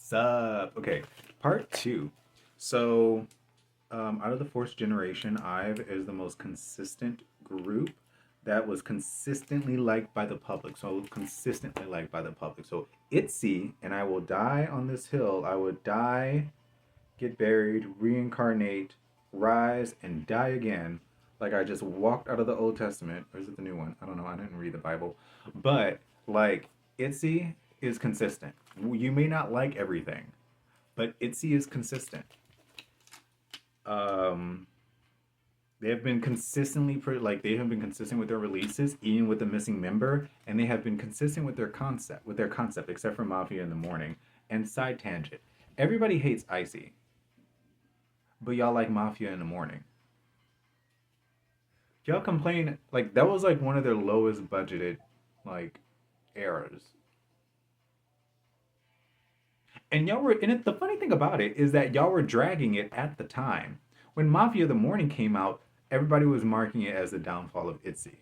Sup? Okay, part two. So, out of the fourth generation, IVE is the most consistent group that was consistently liked by the public. So, consistently liked by the public. So, ITZY and I Will Die on This Hill. I would die, get buried, reincarnate, rise, and die again. Like I just walked out of the Old Testament. Or is it the new one? I don't know. I didn't read the Bible. But, like, ITZY is consistent. You may not like everything, but ITZY is consistent. Um, they have been consistently like they have been consistent with their releases, even with the missing member, and they have been consistent with their concept, except for Mafia in the Morning. And side tangent, everybody hates Icy, but y'all like Mafia in the Morning. Y'all complain like that was like one of their lowest budgeted like eras. And y'all were and the funny thing about it is that y'all were dragging it at the time. When Mafia the Morning came out, everybody was marking it as the downfall of ITZY.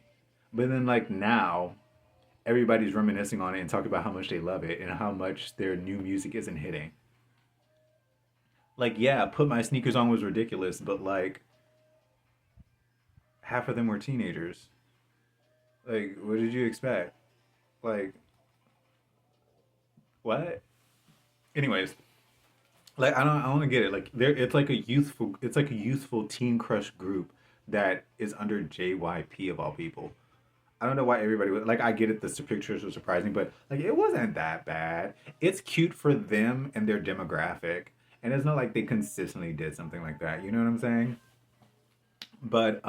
But then like now, everybody's reminiscing on it and talking about how much they love it and how much their new music isn't hitting. Like, yeah, Put My Sneakers On was ridiculous, but like half of them were teenagers. Like, what did you expect? Like, what? Anyways, like I don't get it. Like there it's like a youthful teen crush group that is under JYP of all people. I don't know why everybody was like I get it the pictures were surprising, but like it wasn't that bad. It's cute for them and their demographic. And it's not like they consistently did something like that. You know what I'm saying? But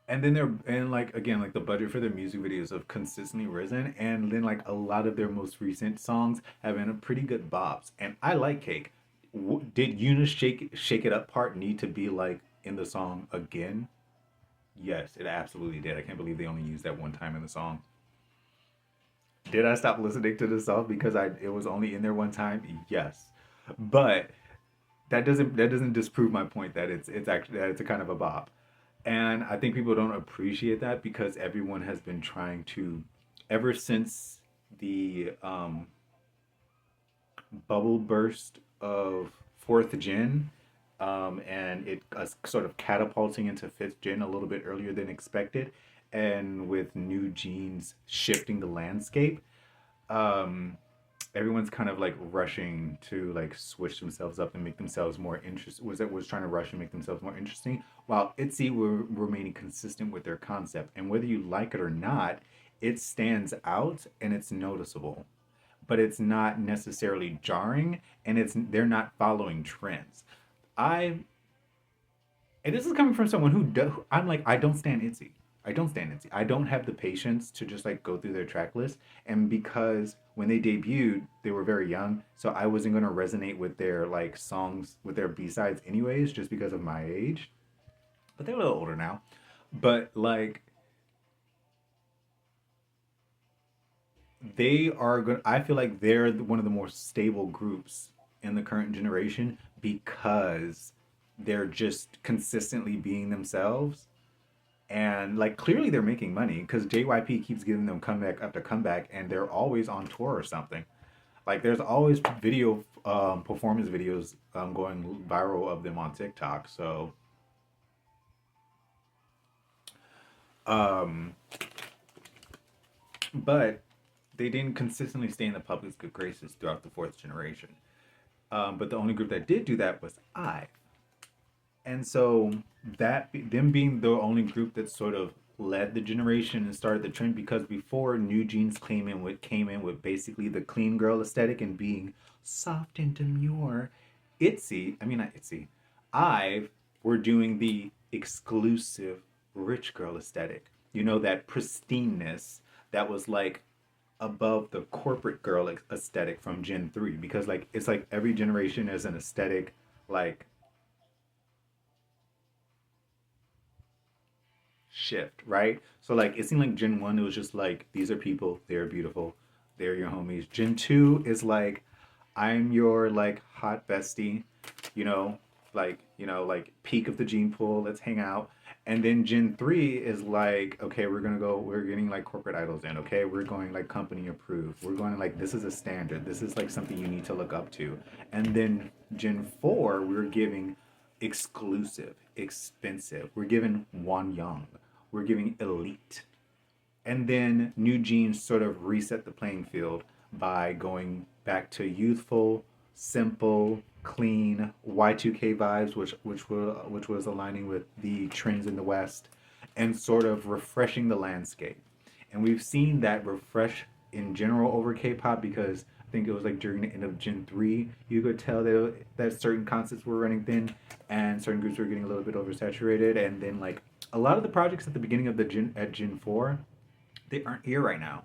and then they're and like again like the budget for their music videos have consistently risen, and then like a lot of their most recent songs have been a pretty good bops, and I like Cake. Did Eunice shake it up part need to be like in the song again? Yes, it absolutely did. I can't believe they only used that one time in the song. Did I stop listening to the song because I it was only in there one time? Yes, but that doesn't disprove my point that it's actually that it's a kind of a bop. And I think people don't appreciate that because everyone has been trying to, ever since the bubble burst of fourth gen, and it sort of catapulting into fifth gen a little bit earlier than expected, and with new genes shifting the landscape, um, everyone's kind of like rushing to like switch themselves up and make themselves more interesting. Was trying to rush and make themselves more interesting, while ITZY were remaining consistent with their concept. And whether you like it or not, it stands out and it's noticeable, but it's not necessarily jarring, and it's they're not following trends. I and this is coming from someone who I'm like I don't stand ITZY. I don't stand ITZY. I don't have the patience to just like go through their track list. And because when they debuted, they were very young, so I wasn't gonna resonate with their like songs with their B sides anyways, just because of my age. But they're a little older now. But like they are going. I feel like they're one of the more stable groups in the current generation because they're just consistently being themselves, and like clearly they're making money because JYP keeps giving them comeback after comeback, and they're always on tour or something. Like there's always performance videos going viral of them on TikTok. So um, but they didn't consistently stay in the public's good graces throughout the fourth generation. But the only group that did do that was I. And so that them being the only group that sort of led the generation and started the trend, because before New Jeans came in with basically the clean girl aesthetic and being soft and demure, ITZY, I mean not ITZY, I were doing the exclusive rich girl aesthetic. You know, that pristineness that was like above the corporate girl aesthetic from Gen 3, because like it's like every generation has an aesthetic like shift, right? So like it seemed like Gen 1 it was just like these are people, they're beautiful, they're your homies. Gen 2 is like I'm your like hot bestie, you know, like peak of the gene pool, let's hang out. And then Gen 3 is like, okay, we're getting like corporate idols in. Okay, we're going like company approved. We're going like, this is a standard. This is like something you need to look up to. And then Gen 4, we're giving exclusive, expensive. We're giving Wan Young. We're giving elite. And then New Jeans sort of reset the playing field by going back to youthful, simple, clean Y2K vibes, which was aligning with the trends in the West, and sort of refreshing the landscape. And we've seen that refresh in general over K-pop because I think it was like during the end of Gen 3, you could tell that certain concepts were running thin and certain groups were getting a little bit oversaturated. And then like a lot of the projects at the beginning of the Gen 4, they aren't here right now.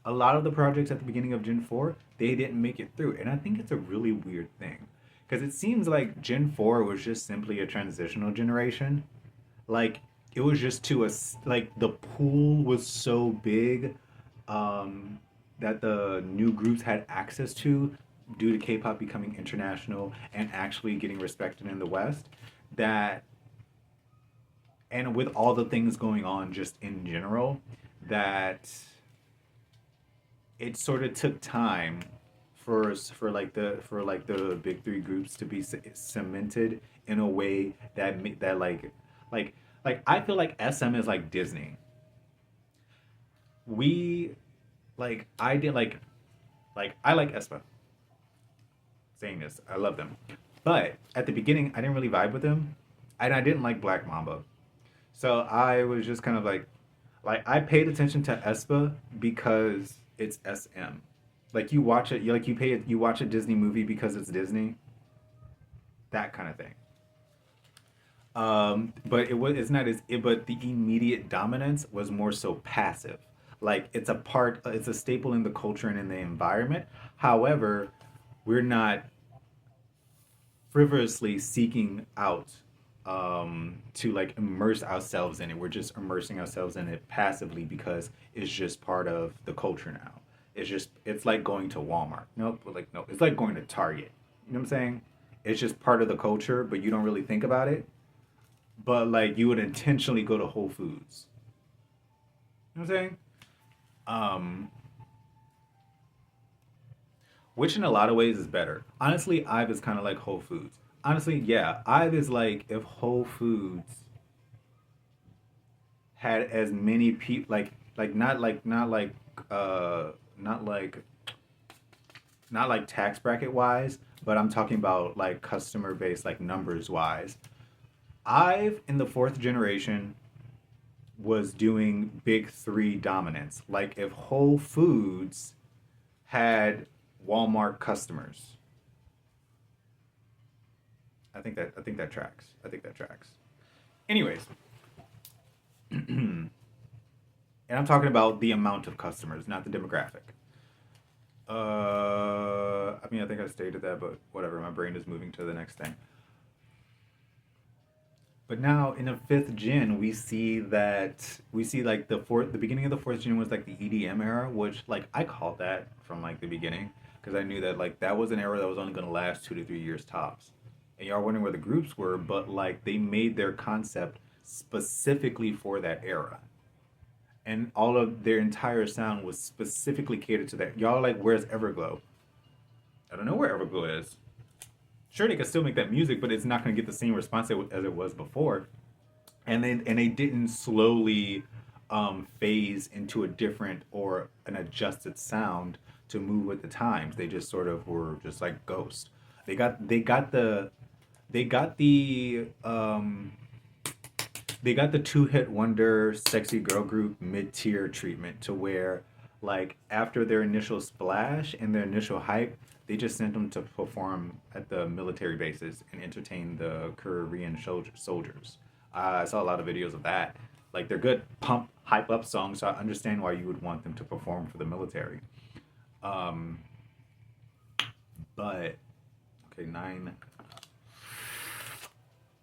A lot of the projects at the beginning of Gen 4, they didn't make it through. And I think it's a really weird thing. Because it seems like Gen 4 was just simply a transitional generation. Like, it was just to us, like, the pool was so big um, that the new groups had access to due to K pop becoming international and actually getting respected in the West. That, and with all the things going on just in general, that it sort of took time for like the big three groups to be cemented in a way that like like I feel like SM is like Disney. We like I did like I like aespa. Saying this, I love them, but at the beginning I didn't really vibe with them, and I didn't like Black Mamba. So I was just kind of like I paid attention to aespa because it's SM. Like you watch it, you watch a Disney movie because it's Disney, that kind of thing. But it's not as it, but the immediate dominance was more so passive. Like it's a staple in the culture and in the environment. However, we're not frivolously seeking out to like immerse ourselves in it. We're just immersing ourselves in it passively because it's just part of the culture now. It's like going to Walmart. Nope, like no, it's like going to Target. You know what I'm saying? It's just part of the culture, but you don't really think about it. But like you would intentionally go to Whole Foods. You know what I'm saying? Um, which in a lot of ways is better. Honestly, Ive is kind of like Whole Foods. Honestly, yeah, Ive is like if Whole Foods had as many people like uh not like not like tax bracket wise, but I'm talking about like customer base like numbers wise. Ive in the fourth generation was doing big three dominance. Like if Whole Foods had Walmart customers, I think that tracks. I think that tracks. Anyways, and I'm talking about the amount of customers, not the demographic. I mean, I think I stated that, but whatever. My brain is moving to the next thing. But now in the fifth gen, we see like the beginning of the fourth gen was like the EDM era, which like I called that from like the beginning because I knew that like that was an era that was only gonna last 2 to 3 years tops. And y'all wondering where the groups were, but like they made their concept specifically for that era, and all of their entire sound was specifically catered to that. Y'all like, where's Everglow? I don't know where Everglow is. Sure, they can still make that music, but it's not going to get the same response as it was before. And they didn't slowly phase into a different or an adjusted sound to move with the times. They just sort of were just like ghosts. They got the they got the they got the two hit wonder sexy girl group mid tier treatment to where like after their initial splash and their initial hype, they just sent them to perform at the military bases and entertain the Korean soldiers. I saw a lot of videos of that. Like they're good pump hype up songs, so I understand why you would want them to perform for the military. Um, but okay, nine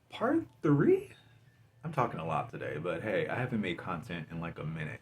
part three. I'm talking a lot today, but hey, I haven't made content in like a minute.